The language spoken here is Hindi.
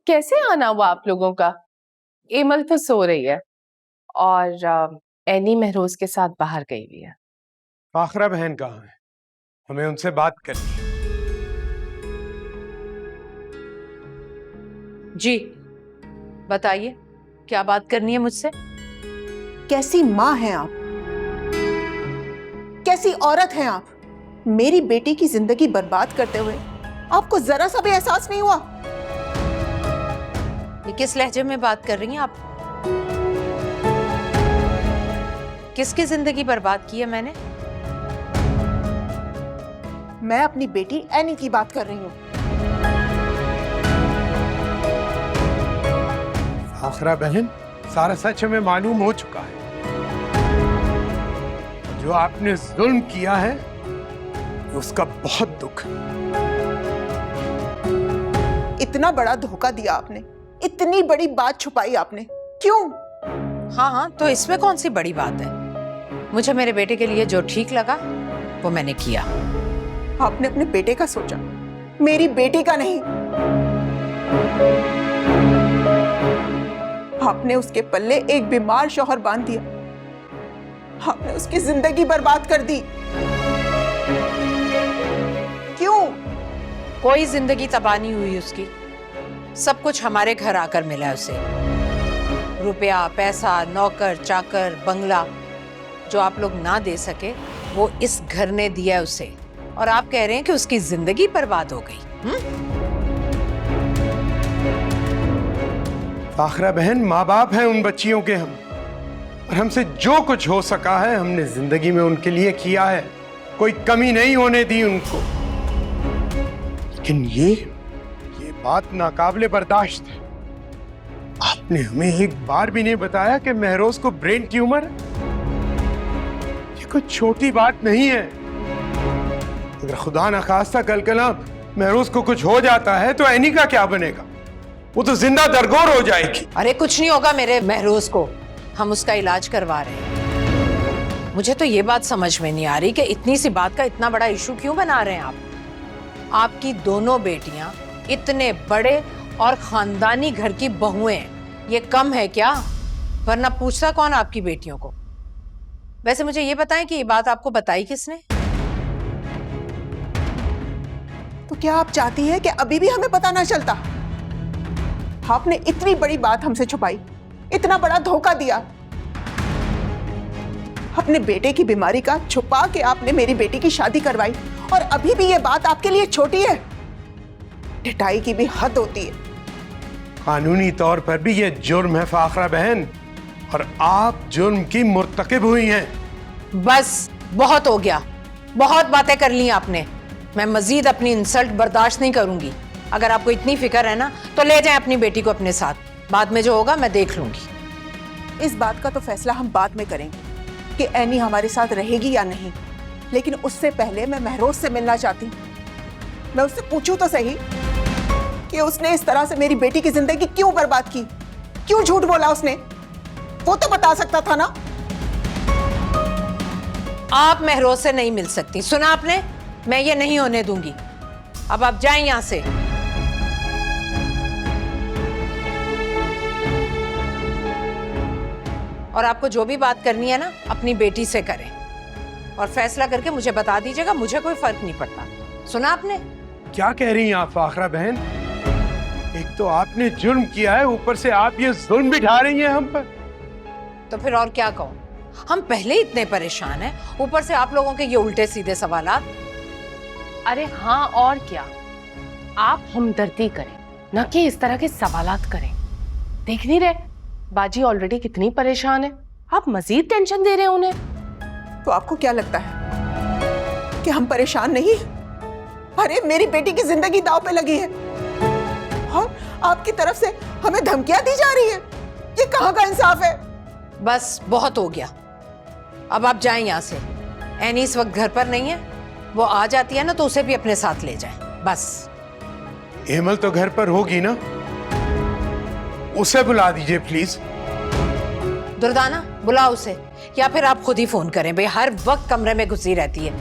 कैसे आना हुआ आप लोगों का? एमल तो सो रही है और एनी महरोज के साथ बाहर गई हुई है। फाखरा बहन कहाँ है? हमें उनसे बात करनी है। जी बताइए, क्या बात करनी है मुझसे? कैसी माँ हैं आप? कैसी औरत हैं आप? मेरी बेटी की जिंदगी बर्बाद करते हुए आपको जरा सा भी एहसास नहीं हुआ? ये किस लहजे में बात कर रही हैं आप? किसकी जिंदगी बर्बाद की है मैंने? मैं अपनी बेटी एनी की बात कर रही हूँ। फाखरा बहन, सारा सच हमें मालूम हो चुका है। जो आपने जुल्म किया है उसका बहुत दुख। इतना बड़ा धोखा दिया आपने, इतनी बड़ी बात छुपाई आपने, क्यों? हाँ, तो इसमें कौन सी बड़ी बात है? मुझे मेरे बेटे के लिए जो ठीक लगा वो मैंने किया। आपने अपने बेटे का सोचा, मेरी बेटी का नहीं। आपने उसके पल्ले एक बीमार शौहर बांध दिया। आपने उसकी जिंदगी बर्बाद कर दी। क्यों? कोई जिंदगी तबाह नहीं हुई उसकी। सब कुछ हमारे घर आकर मिला है उसे। रुपया, पैसा, नौकर, चाकर, बंगला जो आप लोग ना दे सके वो इस घर ने दिया है उसे। और आप कह रहे हैं कि उसकी जिंदगी बर्बाद हो गई। फाखरा बहन, माँ बाप हैं उन बच्चियों के हम, और हमसे जो कुछ हो सका है हमने जिंदगी में उनके लिए किया है। कोई कमी नहीं होने दी उनको। लेकिन ये बात नाकाबिले बर्दाश्त है। आपने हमें एक बार भी नहीं बताया कि महरोज को ब्रेन ट्यूमर है। ये कोई छोटी बात नहीं है। अगर खुदा न खास्ता कल महरोज को कुछ हो जाता है तो एनी का क्या बनेगा? वो तो जिंदा दरगोर हो जाएगी। अरे कुछ नहीं होगा मेरे महरोज को, हम उसका इलाज करवा रहे हैं। मुझे तो ये बात समझ में नहीं आ रही कि इतनी सी बात का इतना बड़ा इशू क्यों बना रहे हैं आप। आपकी दोनों बेटियां इतने बड़े और खानदानी घर की बहुएं हैं, ये कम है क्या? वरना पूछता कौन आपकी बेटियों को? वैसे मुझे ये बताएं कि ये बात आपको बताई किसने? तो क्या आप चाहती हैं कि अभी भी हमें पता ना चलता? आपने इतनी बड़ी बात हमसे छुपाई, इतना बड़ा धोखा दिया। अपने बेटे की बीमारी का छुपा के आपने मेरी बेटी की शादी करवाई, और अभी भी ये बात आपके लिए छोटी है। ढिठाई की भी हद होती है। कानूनी तौर पर भी ये जुर्म है फाखरा बहन, और आप जुर्म की मुर्तकिब हुई हैं। बस बहुत हो गया, बहुत बातें कर ली आपने। मैं मजीद अपनी इंसल्ट बर्दाश्त नहीं करूंगी। अगर आपको इतनी फिक्र है ना तो ले जाएं अपनी बेटी को अपने साथ। बाद में जो होगा मैं देख लूंगी। इस बात का तो फैसला हम बाद में करेंगे कि एनी हमारे साथ रहेगी या नहीं। लेकिन उससे पहले मैं महरोज से मिलना चाहती हूँ। मैं उससे पूछूं तो सही कि उसने इस तरह से मेरी बेटी की जिंदगी क्यों बर्बाद की, क्यों झूठ बोला उसने? वो तो बता सकता था ना। आप महरोज से नहीं मिल सकती, सुना आपने? मैं ये नहीं होने दूंगी। अब आप जाएं यहां से। और आपको जो भी बात करनी है ना अपनी बेटी से करें, और फैसला करके मुझे बता दीजिएगा। मुझे कोई फर्क नहीं पड़ता। सुना आपने? क्या कह रही हैं आप फाखरा बहन? एक तो आपने जुर्म किया है, ऊपर से आप ये जुल्म भी ढा रही हैं हम पर। तो फिर और क्या कहूं? हम पहले इतने परेशान हैं, ऊपर से आप लोगों के ये उल्टे सीधे सवालात। अरे हाँ, और क्या। आप हमदर्दी करें, न कि इस तरह के सवालात करें। देख नहीं रहे बाजी ऑलरेडी कितनी परेशान है, आप मजीद टेंशन दे रहे हैं उन्हें। तो आपको क्या लगता है कि हम परेशान नहीं? अरे मेरी बेटी की जिंदगी दांव पे लगी है, और आपकी तरफ से हमें धमकियां दी जा रही है। ये कहाँ का इंसाफ है? बस बहुत हो गया, अब आप जाएं यहां से। एनी इस वक्त घर पर नहीं है, वो आ जाती है ना तो उसे भी अपने साथ ले जाएं। बस। एमल तो घर पर होगी ना, उसे बुला दीजिए प्लीज। दुर्दाना बुलाओ उसे, या फिर आप खुद ही फोन करें। भाई हर वक्त कमरे में घुसी रहती है।